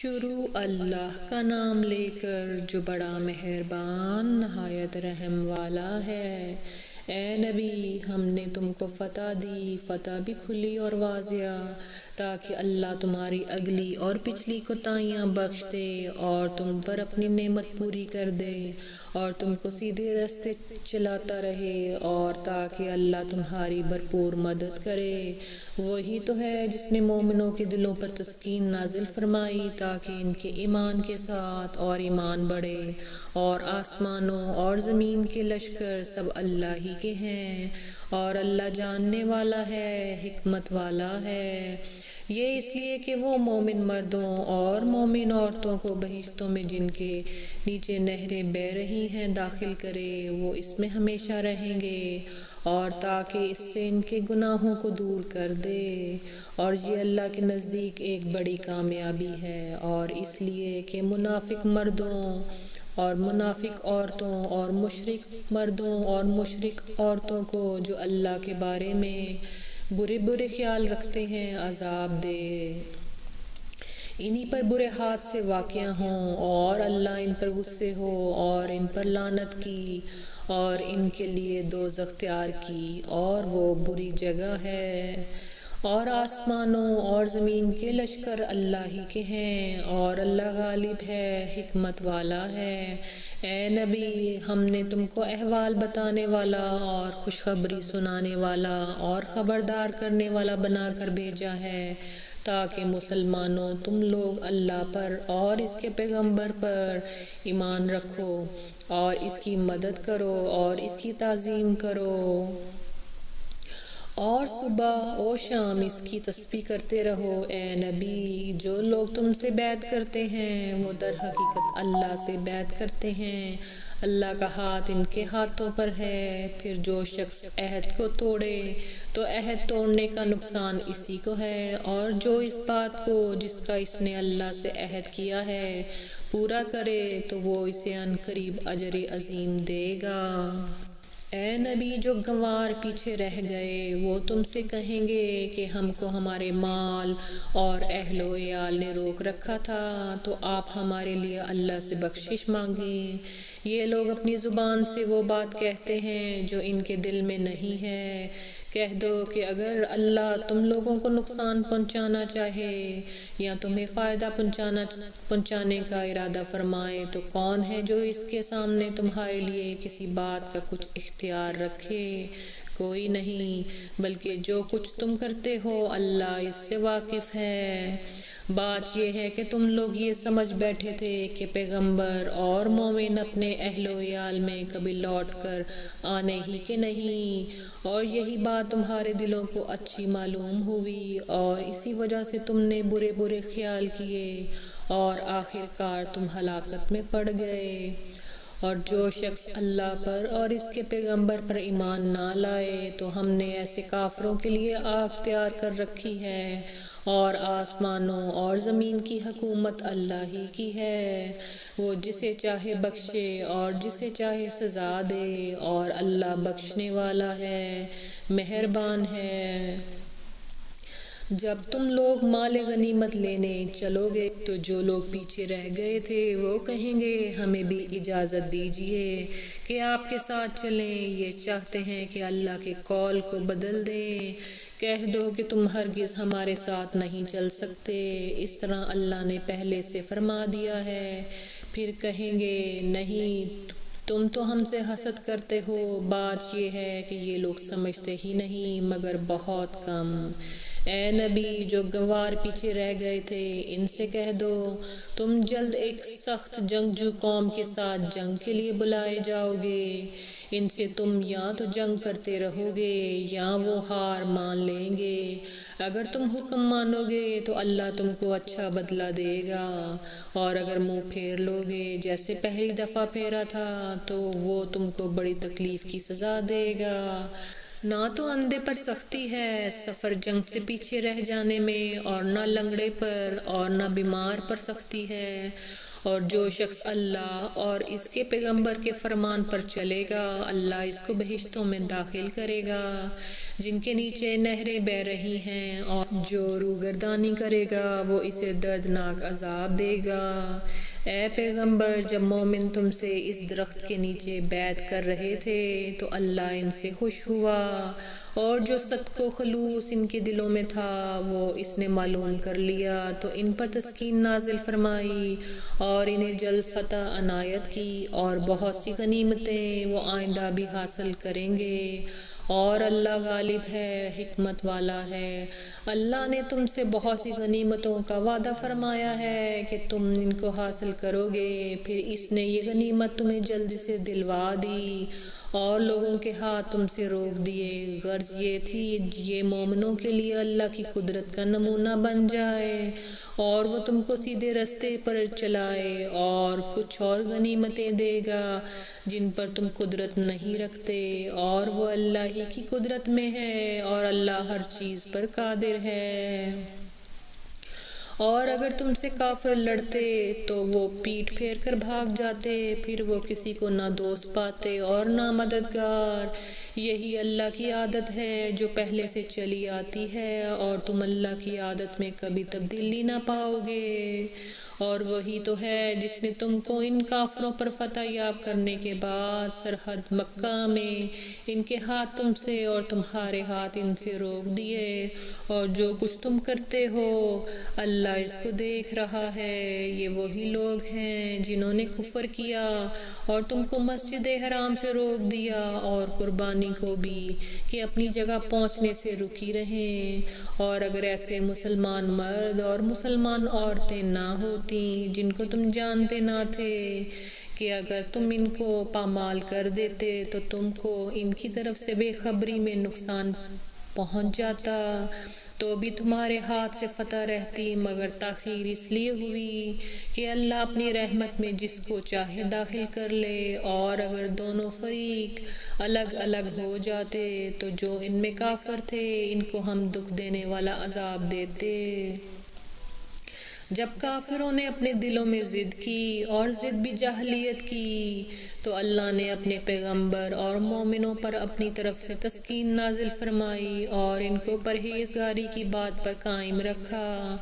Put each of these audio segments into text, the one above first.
شروع اللہ کا نام لے کر جو بڑا مہربان نہایت رحم والا ہے۔ اے نبی، ہم نے تم کو فتح دی، فتح بھی کھلی اور واضح، تاکہ اللہ تمہاری اگلی اور پچھلی کوتاہیاں بخش دے اور تم پر اپنی نعمت پوری کر دے اور تم کو سیدھے راستے چلاتا رہے، اور تاکہ اللہ تمہاری بھرپور مدد کرے۔ وہی تو ہے جس نے مومنوں کے دلوں پر تسکین نازل فرمائی تاکہ ان کے ایمان کے ساتھ اور ایمان بڑھے، اور آسمانوں اور زمین کے لشکر سب اللہ ہی کے ہیں، اور اللہ جاننے والا ہے، حکمت والا ہے۔ یہ اس لیے کہ وہ مومن مردوں اور مومن عورتوں کو بہشتوں میں جن کے نیچے نہریں بہہ رہی ہیں داخل کرے، وہ اس میں ہمیشہ رہیں گے، اور تاکہ اس سے ان کے گناہوں کو دور کر دے، اور یہ اللہ کے نزدیک ایک بڑی کامیابی ہے۔ اور اس لیے کہ منافق مردوں اور منافق عورتوں اور مشرک مردوں اور مشرک عورتوں کو جو اللہ کے بارے میں برے برے خیال رکھتے ہیں عذاب دے، انہی پر برے ہاتھ سے واقع ہوں، اور اللہ ان پر غصے ہو اور ان پر لعنت کی، اور ان کے لیے دوزخ تیار کی، اور وہ بری جگہ ہے۔ اور آسمانوں اور زمین کے لشکر اللہ ہی کے ہیں، اور اللہ غالب ہے، حکمت والا ہے۔ اے نبی، ہم نے تم کو احوال بتانے والا اور خوشخبری سنانے والا اور خبردار کرنے والا بنا کر بھیجا ہے، تاکہ مسلمانوں تم لوگ اللہ پر اور اس کے پیغمبر پر ایمان رکھو اور اس کی مدد کرو اور اس کی تعظیم کرو، اور صبح و شام اس کی تسبیح کرتے رہو۔ اے نبی، جو لوگ تم سے بیعت کرتے ہیں وہ در حقیقت اللہ سے بیعت کرتے ہیں، اللہ کا ہاتھ ان کے ہاتھوں پر ہے۔ پھر جو شخص عہد کو توڑے تو عہد توڑنے کا نقصان اسی کو ہے، اور جو اس بات کو جس کا اس نے اللہ سے عہد کیا ہے پورا کرے تو وہ اسے عنقریب اجر عظیم دے گا۔ اے نبی، جو گنوار پیچھے رہ گئے وہ تم سے کہیں گے کہ ہم کو ہمارے مال اور اہل و عیال نے روک رکھا تھا، تو آپ ہمارے لیے اللہ سے بخشش مانگیں۔ یہ لوگ اپنی زبان سے وہ بات کہتے ہیں جو ان کے دل میں نہیں ہے۔ کہہ دو کہ اگر اللہ تم لوگوں کو نقصان پہنچانا چاہے یا تمہیں فائدہ پہنچانے کا ارادہ فرمائے تو کون ہے جو اس کے سامنے تمہارے لیے کسی بات کا کچھ اختیار رکھے؟ کوئی نہیں، بلکہ جو کچھ تم کرتے ہو اللہ اس سے واقف ہے۔ بات یہ ہے کہ تم لوگ یہ سمجھ بیٹھے تھے کہ پیغمبر اور مومن اپنے اہل و عیال میں کبھی لوٹ کر آنے ہی کے نہیں، اور یہی بات تمہارے دلوں کو اچھی معلوم ہوئی، اور اسی وجہ سے تم نے برے برے خیال کیے، اور آخر کار تم ہلاکت میں پڑ گئے۔ اور جو شخص اللہ پر اور اس کے پیغمبر پر ایمان نہ لائے تو ہم نے ایسے کافروں کے لیے آگ تیار کر رکھی ہے، اور آسمانوں اور زمین کی حکومت اللہ ہی کی ہے، وہ جسے چاہے بخشے اور جسے چاہے سزا دے، اور اللہ بخشنے والا ہے، مہربان ہے۔ جب تم لوگ مال غنیمت لینے چلو گے تو جو لوگ پیچھے رہ گئے تھے وہ کہیں گے ہمیں بھی اجازت دیجیے کہ آپ کے ساتھ چلیں، یہ چاہتے ہیں کہ اللہ کے قول کو بدل دیں۔ کہہ دو کہ تم ہرگز ہمارے ساتھ نہیں چل سکتے، اس طرح اللہ نے پہلے سے فرما دیا ہے۔ پھر کہیں گے نہیں، تم تو ہم سے حسد کرتے ہو۔ بات یہ ہے کہ یہ لوگ سمجھتے ہی نہیں مگر بہت کم۔ اے نبی، جو گنوار پیچھے رہ گئے تھے ان سے کہہ دو تم جلد ایک سخت جنگجو قوم کے ساتھ جنگ کے لیے بلائے جاؤ گے، ان سے تم یا تو جنگ کرتے رہو گے یا وہ ہار مان لیں گے۔ اگر تم حکم مانو گے تو اللہ تم کو اچھا بدلہ دے گا، اور اگر منہ پھیر لو گے جیسے پہلی دفعہ پھیرا تھا تو وہ تم کو بڑی تکلیف کی سزا دے گا۔ نہ تو اندھے پر سختی ہے سفر جنگ سے پیچھے رہ جانے میں، اور نہ لنگڑے پر اور نہ بیمار پر سختی ہے، اور جو شخص اللہ اور اس کے پیغمبر کے فرمان پر چلے گا اللہ اس کو بہشتوں میں داخل کرے گا جن کے نیچے نہریں بہہ رہی ہیں، اور جو روگردانی کرے گا وہ اسے دردناک عذاب دے گا۔ اے پیغمبر، جب مومن تم سے اس درخت کے نیچے بیعت کر رہے تھے تو اللہ ان سے خوش ہوا، اور جو صدق و خلوص ان کے دلوں میں تھا وہ اس نے معلوم کر لیا تو ان پر تسکین نازل فرمائی اور انہیں جلد فتح عنایت کی، اور بہت سی غنیمتیں وہ آئندہ بھی حاصل کریں گے، اور اللہ غالب ہے، حکمت والا ہے۔ اللہ نے تم سے بہت سی غنیمتوں کا وعدہ فرمایا ہے کہ تم ان کو حاصل کرو گے، پھر اس نے یہ غنیمت تمہیں جلدی سے دلوا دی اور لوگوں کے ہاتھ تم سے روک دیے۔ غرض یہ تھی یہ مومنوں کے لیے اللہ کی قدرت کا نمونہ بن جائے اور وہ تم کو سیدھے رستے پر چلائے، اور کچھ اور غنیمتیں دے گا جن پر تم قدرت نہیں رکھتے، اور وہ اللہ ہی کی قدرت میں ہے اور اللہ ہر چیز پر قادر ہے۔ اور اگر تم سے کافر لڑتے تو وہ پیٹھ پھیر کر بھاگ جاتے، پھر وہ کسی کو نہ دوست پاتے اور نہ مددگار۔ یہی اللہ کی عادت ہے جو پہلے سے چلی آتی ہے، اور تم اللہ کی عادت میں کبھی تبدیلی نہ پاؤ گے۔ اور وہی تو ہے جس نے تم کو ان کافروں پر فتح یاب کرنے کے بعد سرحد مکہ میں ان کے ہاتھ تم سے اور تمہارے ہاتھ ان سے روک دیے، اور جو کچھ تم کرتے ہو اللہ اس کو دیکھ رہا ہے۔ یہ وہی لوگ ہیں جنہوں نے کفر کیا اور تم کو مسجد حرام سے روک دیا اور قربانی کو بھی کہ اپنی جگہ پہنچنے سے رکی رہیں، اور اگر ایسے مسلمان مرد اور مسلمان عورتیں نہ ہوتی جن کو تم جانتے نہ تھے کہ اگر تم ان کو پامال کر دیتے تو تم کو ان کی طرف سے بے خبری میں نقصان پہنچ جاتا تو بھی تمہارے ہاتھ سے فتح رہتی، مگر تاخیر اس لیے ہوئی کہ اللہ اپنی رحمت میں جس کو چاہے داخل کر لے، اور اگر دونوں فریق الگ الگ ہو جاتے تو جو ان میں کافر تھے ان کو ہم دکھ دینے والا عذاب دیتے۔ جب کافروں نے اپنے دلوں میں ضد کی اور ضد بھی جاہلیت کی تو اللہ نے اپنے پیغمبر اور مومنوں پر اپنی طرف سے تسکین نازل فرمائی اور ان کو پرہیزگاری کی بات پر قائم رکھا،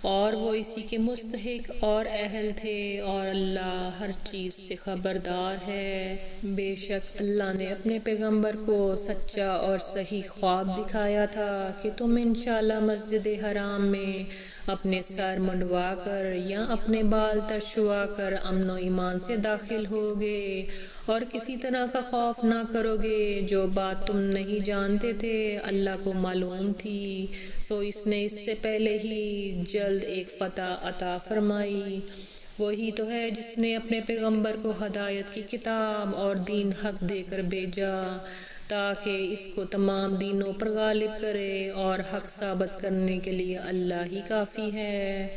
اور وہ اسی کے مستحق اور اہل تھے، اور اللہ ہر چیز سے خبردار ہے۔ بے شک اللہ نے اپنے پیغمبر کو سچا اور صحیح خواب دکھایا تھا کہ تم انشاءاللہ مسجد حرام میں اپنے سر منڈوا کر یا اپنے بال ترشوا کر امن و ایمان سے داخل ہوگے اور کسی طرح کا خوف نہ کرو گے۔ جو بات تم نہیں جانتے تھے اللہ کو معلوم تھی، سو اس نے اس سے پہلے ہی جلد ایک فتح عطا فرمائی۔ وہی تو ہے جس نے اپنے پیغمبر کو ہدایت کی کتاب اور دین حق دے کر بھیجا تاکہ اس کو تمام دینوں پر غالب کرے، اور حق ثابت کرنے کے لیے اللہ ہی کافی ہے۔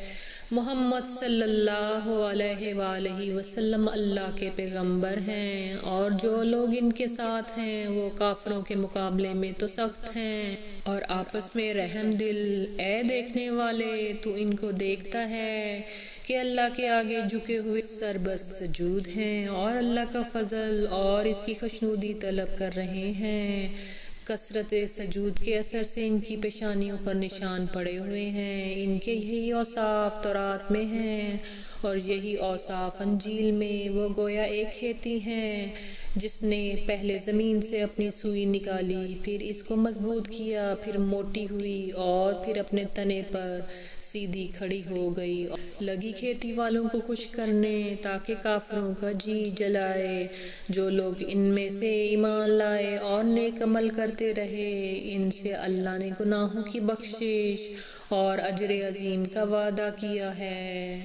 محمد صلی اللہ علیہ وآلہ وسلم اللہ کے پیغمبر ہیں، اور جو لوگ ان کے ساتھ ہیں وہ کافروں کے مقابلے میں تو سخت ہیں اور آپس میں رحم دل۔ اے دیکھنے والے، تو ان کو دیکھتا ہے کہ اللہ کے آگے جھکے ہوئے سر بس سجود ہیں اور اللہ کا فضل اور اس کی خوشنودی طلب کر رہے ہیں۔ کثرت سجود کے اثر سے ان کی پیشانیوں پر نشان پڑے ہوئے ہیں۔ ان کے یہی اوصاف تورات میں ہیں اور یہی اوصاف انجیل میں۔ وہ گویا ایک کھیتی ہیں جس نے پہلے زمین سے اپنی سوئی نکالی، پھر اس کو مضبوط کیا، پھر موٹی ہوئی اور پھر اپنے تنے پر سیدھی کھڑی ہو گئی، لگی کھیتی والوں کو خوش کرنے تاکہ کافروں کا جی جلائے۔ جو لوگ ان میں سے ایمان لائے اور نیک عمل کرتے رہے ان سے اللہ نے گناہوں کی بخشش اور اجر عظیم کا وعدہ کیا ہے۔